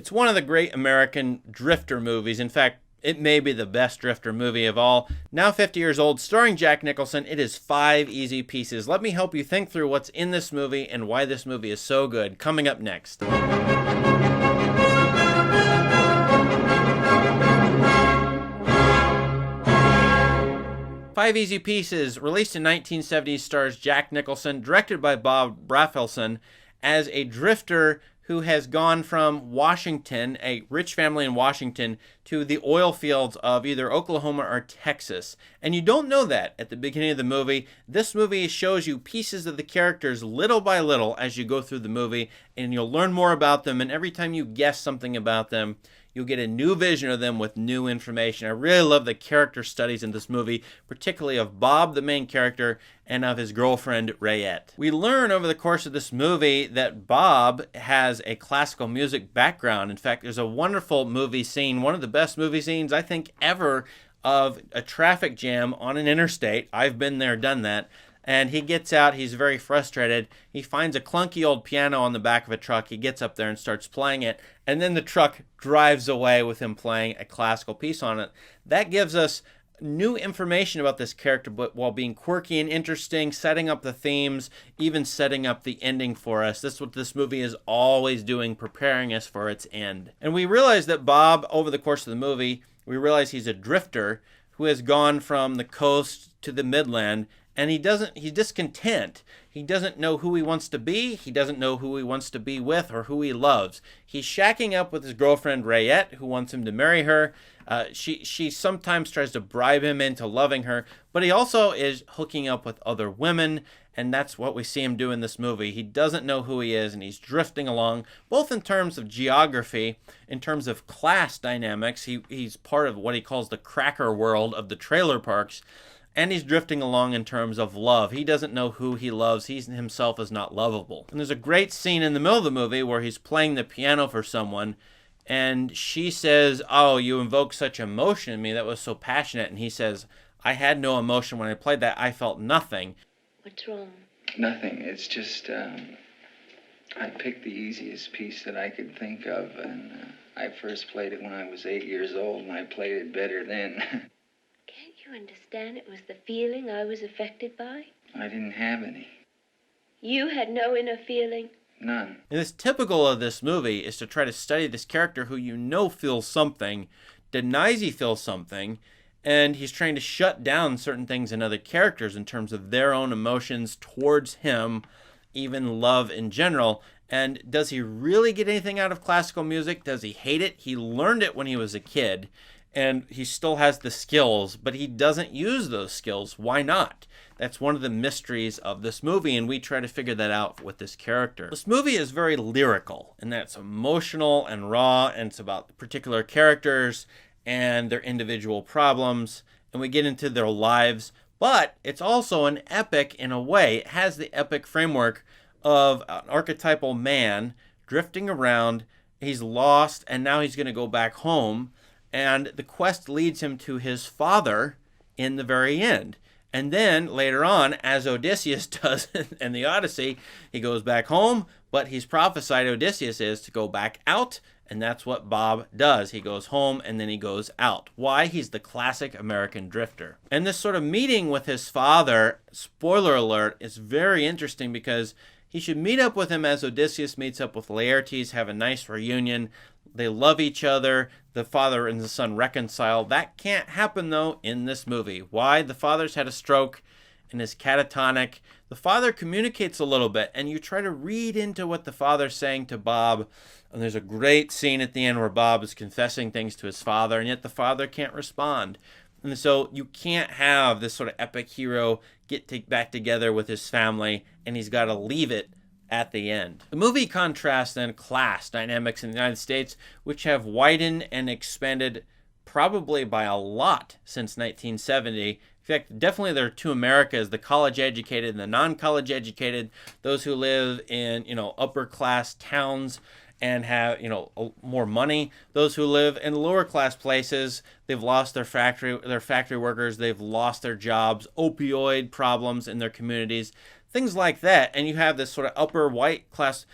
It's one of the great American drifter movies. In fact, it may be the best drifter movie of all. Now 50 years old, starring Jack Nicholson, it is 5 easy pieces. Let me help you think through what's in this movie and why this movie is so good. Coming up next. 5 Easy Pieces, released in 1970, stars Jack Nicholson, directed by Bob Rafaelson, as a drifter who has gone from Washington, a rich family in Washington, to the oil fields of either Oklahoma or Texas. And you don't know that at the beginning of the movie. This movie shows you pieces of the characters little by little as you go through the movie, and you'll learn more about them, and every time you guess something about them, you'll get a new vision of them with new information. I really love the character studies in this movie, particularly of Bob, the main character, and of his girlfriend, Rayette. We learn over the course of this movie that Bob has a classical music background. In fact, there's a wonderful movie scene, one of the best movie scenes I think ever, of a traffic jam on an interstate. I've been there, done that. And he gets out, he's very frustrated. He finds a clunky old piano on the back of a truck. He gets up there and starts playing it. And then the truck drives away with him playing a classical piece on it. That gives us new information about this character, but while being quirky and interesting, setting up the themes, even setting up the ending for us. That's what this movie is always doing, preparing us for its end. And we realize that Bob, over the course of the movie, we realize he's a drifter who has gone from the coast to the Midland. And he's discontent. He doesn't know who he wants to be. He doesn't know who he wants to be with or who he loves. He's shacking up with his girlfriend, Rayette, who wants him to marry her. She sometimes tries to bribe him into loving her, but he also is hooking up with other women, and that's what we see him do in this movie. He doesn't know who he is, and he's drifting along, both in terms of geography, in terms of class dynamics. He's part of what he calls the cracker world of the trailer parks. And he's drifting along in terms of love. He doesn't know who he loves. He himself is not lovable. And there's a great scene in the middle of the movie where he's playing the piano for someone, and she says, "Oh, you invoked such emotion in me. That was so passionate." And he says, "I had no emotion when I played that. I felt nothing." What's wrong? Nothing. It's just, I picked the easiest piece that I could think of, and I first played it when I was 8 years old, and I played it better then. Can't you understand it was the feeling I was affected by? I didn't have any. You had no inner feeling? None. And it's typical of this movie is to try to study this character who you know feels something, denies he feels something, and he's trying to shut down certain things in other characters in terms of their own emotions towards him, even love in general. And does he really get anything out of classical music? Does he hate it? He learned it when he was a kid. And he still has the skills, but he doesn't use those skills. Why not? That's one of the mysteries of this movie, and we try to figure that out with this character. This movie is very lyrical, and that's emotional and raw, and it's about particular characters and their individual problems, and we get into their lives. But it's also an epic in a way. It has the epic framework of an archetypal man drifting around. He's lost, and now he's going to go back home. And the quest leads him to his father in the very end. And then later on, as Odysseus does in the Odyssey, he goes back home, but he's prophesied, Odysseus is, to go back out. And that's what Bob does. He goes home and then he goes out. Why? He's the classic American drifter. And this sort of meeting with his father, spoiler alert, is very interesting because he should meet up with him as Odysseus meets up with Laertes, have a nice reunion. They love each other. The father and the son reconcile. That can't happen, though, in this movie. Why? The father's had a stroke and is catatonic. The father communicates a little bit, and you try to read into what the father's saying to Bob. And there's a great scene at the end where Bob is confessing things to his father, and yet the father can't respond. And so you can't have this sort of epic hero get back together with his family, and he's got to leave it at the end. The movie contrasts then class dynamics in the United States, which have widened and expanded probably by a lot since 1970. In fact, definitely there are two Americas, the college-educated and the non-college-educated, those who live in, upper-class towns and have, more money. Those who live in lower class places, they've lost their factory workers, they've lost their jobs, opioid problems in their communities, things like that. And you have this sort of upper class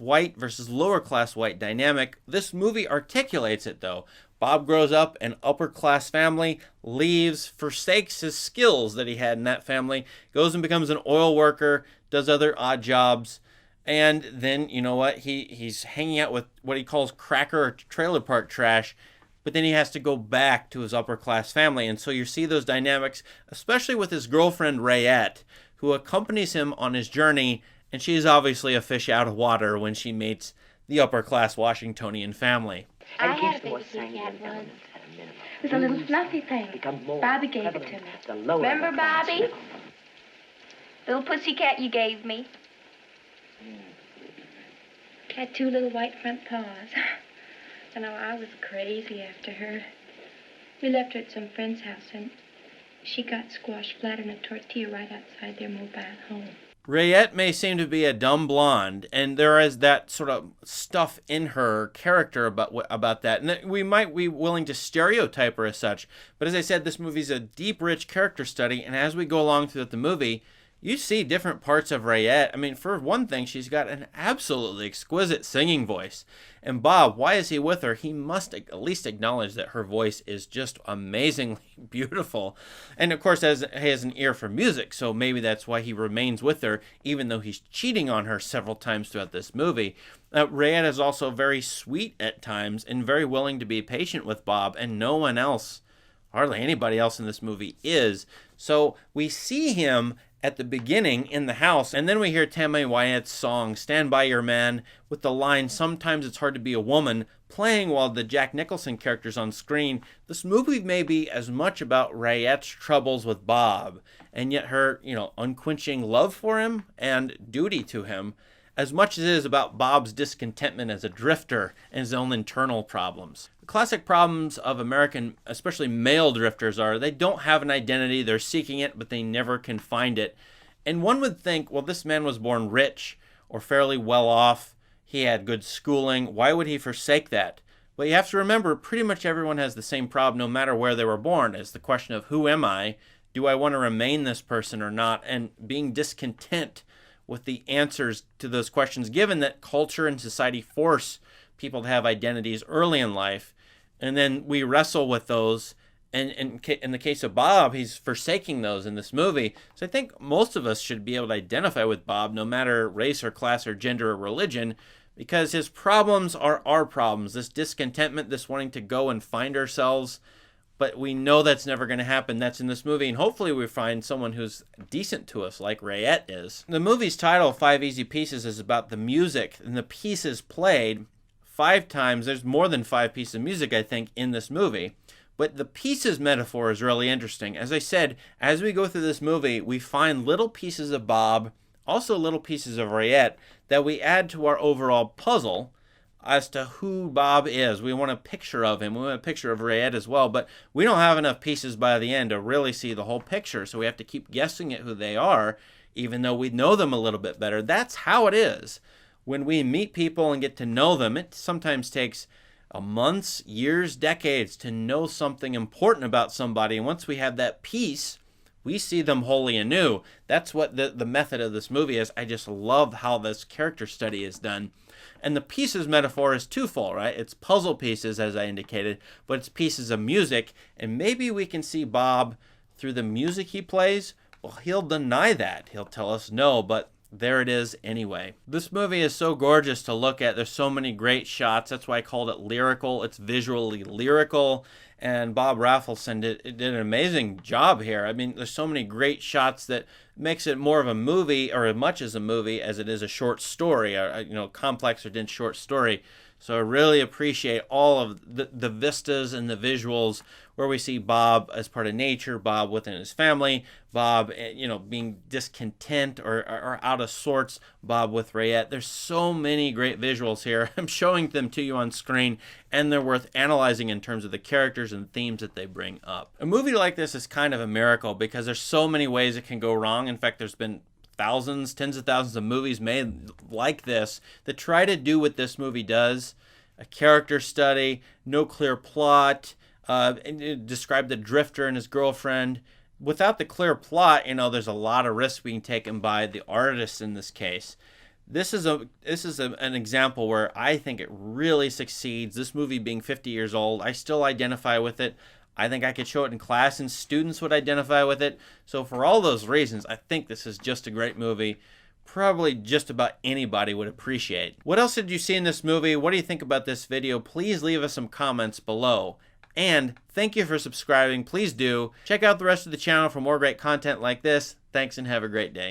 white versus lower class white dynamic. This movie articulates it, though. Bob grows up in upper class family, leaves, forsakes his skills that he had in that family, goes and becomes an oil worker, does other odd jobs, and then, you know what, he's hanging out with what he calls cracker or trailer park trash, but then he has to go back to his upper class family. And so you see those dynamics, especially with his girlfriend Rayette, who accompanies him on his journey, and she's obviously a fish out of water when she meets the upper class Washingtonian family. I had a baby Kit Kat once. It was a little fluffy thing. Bobby gave it to me. Remember, Bobby? Little pussycat you gave me. Had 2 little white front paws. And I was crazy after her. We left her at some friend's house, and she got squashed flat in a tortilla right outside their mobile home. Rayette may seem to be a dumb blonde, and there is that sort of stuff in her character about that. And we might be willing to stereotype her as such. But as I said, this movie's a deep, rich character study, and as we go along through the movie, you see different parts of Rayette. I mean, for one thing, she's got an absolutely exquisite singing voice. And Bob, why is he with her? He must at least acknowledge that her voice is just amazingly beautiful. And of course, he has an ear for music, so maybe that's why he remains with her, even though he's cheating on her several times throughout this movie. Rayette is also very sweet at times and very willing to be patient with Bob, and no one else, hardly anybody else in this movie is. So we see him at the beginning in the house, and then we hear Tammy Wynette's song, Stand By Your Man, with the line, sometimes it's hard to be a woman, playing while the Jack Nicholson character's on screen. This movie may be as much about Rayette's troubles with Bob, and yet her, unquenching love for him and duty to him, as much as it is about Bob's discontentment as a drifter and his own internal problems. The classic problems of American, especially male drifters, are they don't have an identity, they're seeking it, but they never can find it. And one would think, well, this man was born rich or fairly well off, he had good schooling, why would he forsake that? But you have to remember, pretty much everyone has the same problem no matter where they were born. It's the question of, who am I? Do I want to remain this person or not? And being discontent with the answers to those questions, given that culture and society force people to have identities early in life, and then we wrestle with those. And in the case of Bob, he's forsaking those in this movie. So I think most of us should be able to identify with Bob, no matter race or class or gender or religion, because his problems are our problems. This discontentment, this wanting to go and find ourselves. But we know that's never going to happen. That's in this movie. And hopefully we find someone who's decent to us like Rayette is. The movie's title, 5 Easy Pieces, is about the music and the pieces played 5 times. There's more than 5 pieces of music, I think, in this movie. But the pieces metaphor is really interesting. As I said, as we go through this movie, we find little pieces of Bob, also little pieces of Rayette, that we add to our overall puzzle as to who Bob is. We want a picture of him. We want a picture of Rayette as well, but we don't have enough pieces by the end to really see the whole picture, so we have to keep guessing at who they are, even though we know them a little bit better. That's how it is. When we meet people and get to know them, it sometimes takes months, years, decades to know something important about somebody, and once we have that piece, we see them wholly anew. That's what the method of this movie is. I just love how this character study is done. And the pieces metaphor is twofold, right? It's puzzle pieces, as I indicated, but it's pieces of music. And maybe we can see Bob through the music he plays. Well, he'll deny that. He'll tell us no, but there it is anyway. This movie is so gorgeous to look at. There's so many great shots. That's why I called it lyrical. It's visually lyrical. And Bob Rafaelson did an amazing job here. I mean, there's so many great shots that makes it more of a movie, or as much as a movie as it is a short story, or complex or dense short story. So I really appreciate all of the vistas and the visuals where we see Bob as part of nature, Bob within his family, Bob, being discontent or out of sorts, Bob with Rayette. There's so many great visuals here. I'm showing them to you on screen, and they're worth analyzing in terms of the characters and themes that they bring up. A movie like this is kind of a miracle because there's so many ways it can go wrong. In fact, there's been thousands, tens of thousands of movies made like this that try to do what this movie does. A character study, no clear plot, describe the drifter and his girlfriend. Without the clear plot, there's a lot of risk being taken by the artist in this case. This is an example where I think it really succeeds. This movie being 50 years old, I still identify with it. I think I could show it in class and students would identify with it. So for all those reasons, I think this is just a great movie. Probably just about anybody would appreciate. What else did you see in this movie? What do you think about this video? Please leave us some comments below. And thank you for subscribing. Please do. Check out the rest of the channel for more great content like this. Thanks and have a great day.